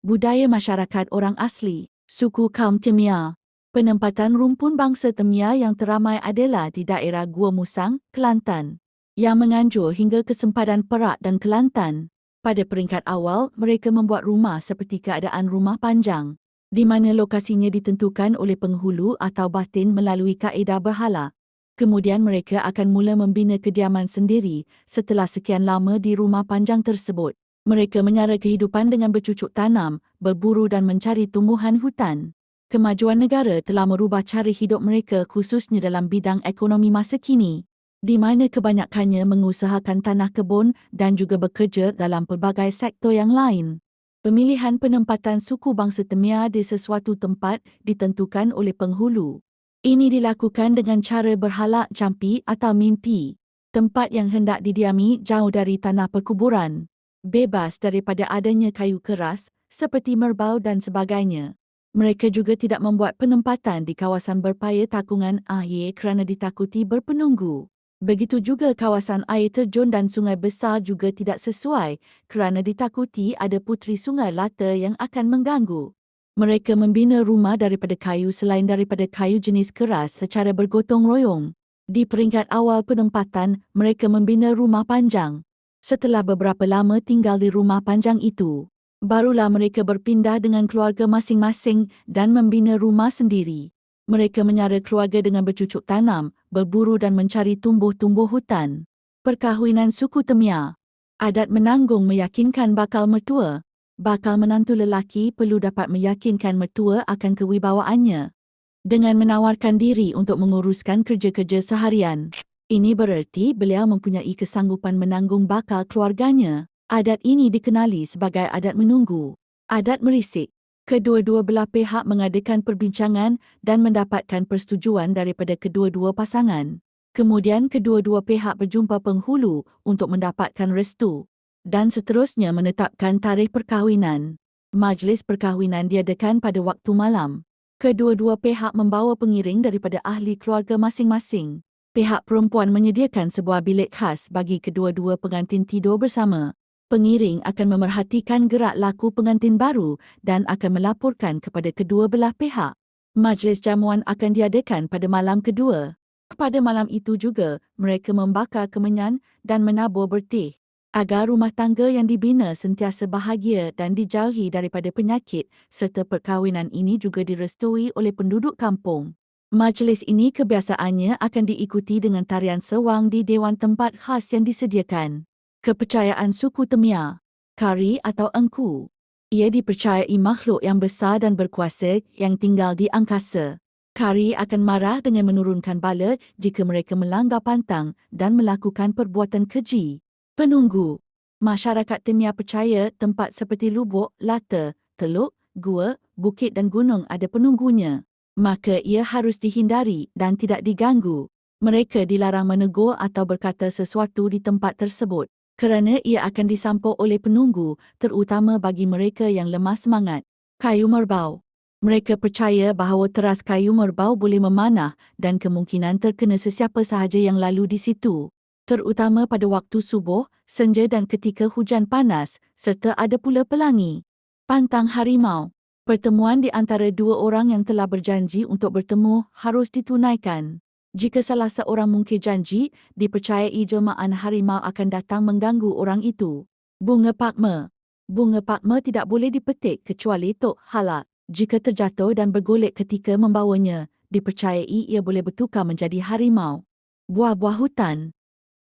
Budaya masyarakat orang asli, suku kaum Temia. Penempatan rumpun bangsa Temia yang teramai adalah di daerah Gua Musang, Kelantan, yang menganjur hingga ke sempadan Perak dan Kelantan. Pada peringkat awal, mereka membuat rumah seperti keadaan rumah panjang, di mana lokasinya ditentukan oleh penghulu atau batin melalui kaedah berhala. Kemudian mereka akan mula membina kediaman sendiri setelah sekian lama di rumah panjang tersebut. Mereka menyara kehidupan dengan bercucuk tanam, berburu dan mencari tumbuhan hutan. Kemajuan negara telah merubah cara hidup mereka khususnya dalam bidang ekonomi masa kini, di mana kebanyakannya mengusahakan tanah kebun dan juga bekerja dalam pelbagai sektor yang lain. Pemilihan penempatan suku bangsa Temia di sesuatu tempat ditentukan oleh penghulu. Ini dilakukan dengan cara berhalak jampi atau mimpi. Tempat yang hendak didiami jauh dari tanah perkuburan, bebas daripada adanya kayu keras seperti merbau dan sebagainya. Mereka juga tidak membuat penempatan di kawasan berpaya takungan air kerana ditakuti berpenunggu. Begitu juga kawasan air terjun dan sungai besar juga tidak sesuai kerana ditakuti ada puteri sungai Lata yang akan mengganggu. Mereka membina rumah daripada kayu selain daripada kayu jenis keras secara bergotong royong. Di peringkat awal penempatan, mereka membina rumah panjang. Setelah beberapa lama tinggal di rumah panjang itu, barulah mereka berpindah dengan keluarga masing-masing dan membina rumah sendiri. Mereka menyara keluarga dengan bercucuk tanam, berburu dan mencari tumbuh-tumbuh hutan. Perkahwinan suku Temia. Adat menanggung meyakinkan bakal mertua. Bakal menantu lelaki perlu dapat meyakinkan mertua akan kewibawaannya dengan menawarkan diri untuk menguruskan kerja-kerja seharian. Ini bererti beliau mempunyai kesanggupan menanggung bakal keluarganya. Adat ini dikenali sebagai adat menunggu. Adat merisik. Kedua-dua belah pihak mengadakan perbincangan dan mendapatkan persetujuan daripada kedua-dua pasangan. Kemudian kedua-dua pihak berjumpa penghulu untuk mendapatkan restu dan seterusnya menetapkan tarikh perkahwinan. Majlis perkahwinan diadakan pada waktu malam. Kedua-dua pihak membawa pengiring daripada ahli keluarga masing-masing. Pihak perempuan menyediakan sebuah bilik khas bagi kedua-dua pengantin tidur bersama. Pengiring akan memerhatikan gerak laku pengantin baru dan akan melaporkan kepada kedua belah pihak. Majlis jamuan akan diadakan pada malam kedua. Pada malam itu juga, mereka membakar kemenyan dan menabur berteh, agar rumah tangga yang dibina sentiasa bahagia dan dijauhi daripada penyakit serta perkahwinan ini juga direstui oleh penduduk kampung. Majlis ini kebiasaannya akan diikuti dengan tarian sewang di dewan tempat khas yang disediakan. Kepercayaan suku Temia. Kari atau engku. Ia dipercayai makhluk yang besar dan berkuasa yang tinggal di angkasa. Kari akan marah dengan menurunkan bala jika mereka melanggar pantang dan melakukan perbuatan keji. Penunggu. Masyarakat Temia percaya tempat seperti lubuk, lata, teluk, gua, bukit dan gunung ada penunggunya. Maka ia harus dihindari dan tidak diganggu. Mereka dilarang menegur atau berkata sesuatu di tempat tersebut kerana ia akan disampuk oleh penunggu, terutama bagi mereka yang lemah semangat. Kayu merbau. Mereka percaya bahawa teras kayu merbau boleh memanah dan kemungkinan terkena sesiapa sahaja yang lalu di situ, terutama pada waktu subuh, senja dan ketika hujan panas, serta ada pula pelangi. Pantang harimau. Pertemuan di antara dua orang yang telah berjanji untuk bertemu harus ditunaikan. Jika salah seorang mungkir janji, dipercayai jelmaan harimau akan datang mengganggu orang itu. Bunga pakma. Bunga pakma tidak boleh dipetik kecuali tok halak. Jika terjatuh dan bergolek ketika membawanya, dipercayai ia boleh bertukar menjadi harimau. Buah-buah hutan.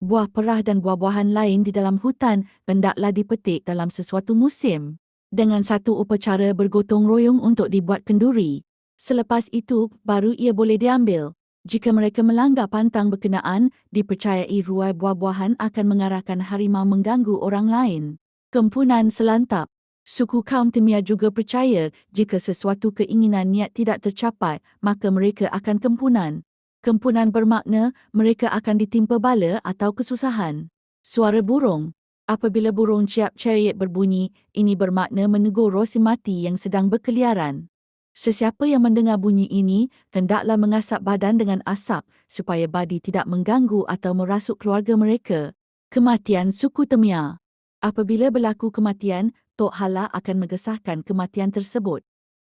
Buah perah dan buah-buahan lain di dalam hutan hendaklah dipetik dalam sesuatu musim, dengan satu upacara bergotong royong untuk dibuat kenduri. Selepas itu, baru ia boleh diambil. Jika mereka melanggar pantang berkenaan, dipercayai ruai buah-buahan akan mengarahkan harimau mengganggu orang lain. Kempunan selantap. Suku kaum Temia juga percaya jika sesuatu keinginan niat tidak tercapai, maka mereka akan kempunan. Kempunan bermakna mereka akan ditimpa bala atau kesusahan. Suara burung. Apabila burung ciap chariot berbunyi, ini bermakna menegur roh si mati yang sedang berkeliaran. Sesiapa yang mendengar bunyi ini, hendaklah mengasap badan dengan asap supaya badi tidak mengganggu atau merasuk keluarga mereka. Kematian suku Temia. Apabila berlaku kematian, Tok Hala akan mengesahkan kematian tersebut.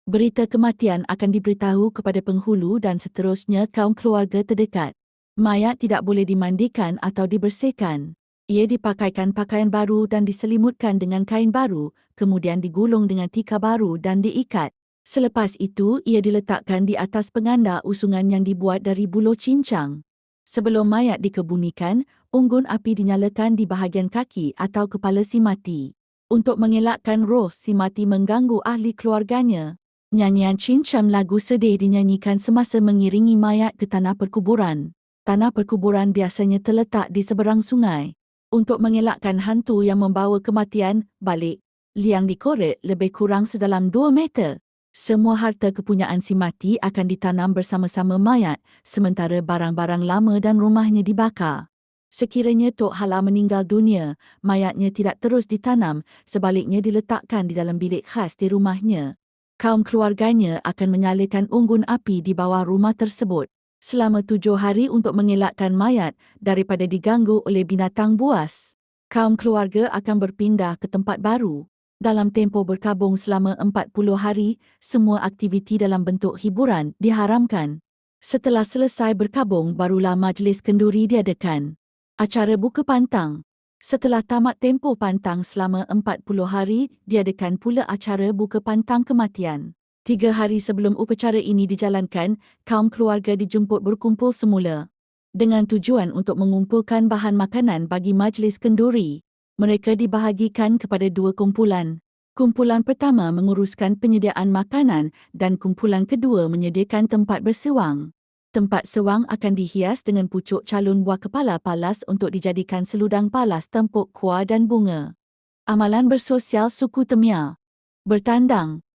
Berita kematian akan diberitahu kepada penghulu dan seterusnya kaum keluarga terdekat. Mayat tidak boleh dimandikan atau dibersihkan. Ia dipakaikan pakaian baru dan diselimutkan dengan kain baru, kemudian digulung dengan tika baru dan diikat. Selepas itu, ia diletakkan di atas penganda usungan yang dibuat dari buluh cincang. Sebelum mayat dikebumikan, unggun api dinyalakan di bahagian kaki atau kepala si mati. Untuk mengelakkan roh si mati mengganggu ahli keluarganya, nyanyian cincang lagu sedih dinyanyikan semasa mengiringi mayat ke tanah perkuburan. Tanah perkuburan biasanya terletak di seberang sungai. Untuk mengelakkan hantu yang membawa kematian balik, liang dikorek lebih kurang sedalam 2 meter. Semua harta kepunyaan si mati akan ditanam bersama-sama mayat, sementara barang-barang lama dan rumahnya dibakar. Sekiranya Tok Hala meninggal dunia, mayatnya tidak terus ditanam, sebaliknya diletakkan di dalam bilik khas di rumahnya. Kaum keluarganya akan menyalakan unggun api di bawah rumah tersebut selama 7 hari untuk mengelakkan mayat daripada diganggu oleh binatang buas. Kaum keluarga akan berpindah ke tempat baru. Dalam tempoh berkabung selama 40 hari, semua aktiviti dalam bentuk hiburan diharamkan. Setelah selesai berkabung, barulah majlis kenduri diadakan. Acara buka pantang. Setelah tamat tempoh pantang selama 40 hari, diadakan pula acara buka pantang kematian. 3 hari sebelum upacara ini dijalankan, kaum keluarga dijemput berkumpul semula. Dengan tujuan untuk mengumpulkan bahan makanan bagi majlis kenduri. Mereka dibahagikan kepada 2 kumpulan. Kumpulan pertama menguruskan penyediaan makanan dan kumpulan kedua menyediakan tempat bersewang. Tempat sewang akan dihias dengan pucuk calon buah kepala palas untuk dijadikan seludang palas tempuk kuah dan bunga. Amalan bersosial suku Temia. Bertandang.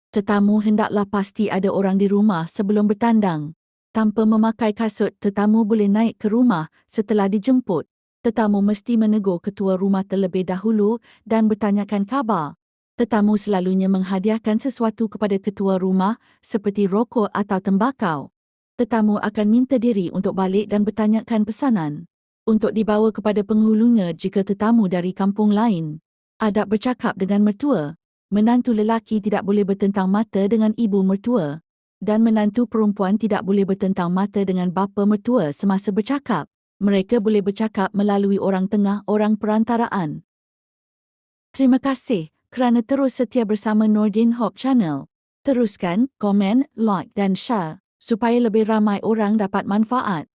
Tetamu hendaklah pasti ada orang di rumah sebelum bertandang. Tanpa memakai kasut, tetamu boleh naik ke rumah setelah dijemput. Tetamu mesti menegur ketua rumah terlebih dahulu dan bertanyakan khabar. Tetamu selalunya menghadiahkan sesuatu kepada ketua rumah seperti rokok atau tembakau. Tetamu akan minta diri untuk balik dan bertanyakan pesanan untuk dibawa kepada penghulunya jika tetamu dari kampung lain. Adab bercakap dengan mertua. Menantu lelaki tidak boleh bertentang mata dengan ibu mertua dan menantu perempuan tidak boleh bertentang mata dengan bapa mertua semasa bercakap. Mereka boleh bercakap melalui orang tengah, orang perantaraan. Terima kasih kerana terus setia bersama Nordin Hope Channel. Teruskan, komen, like dan share supaya lebih ramai orang dapat manfaat.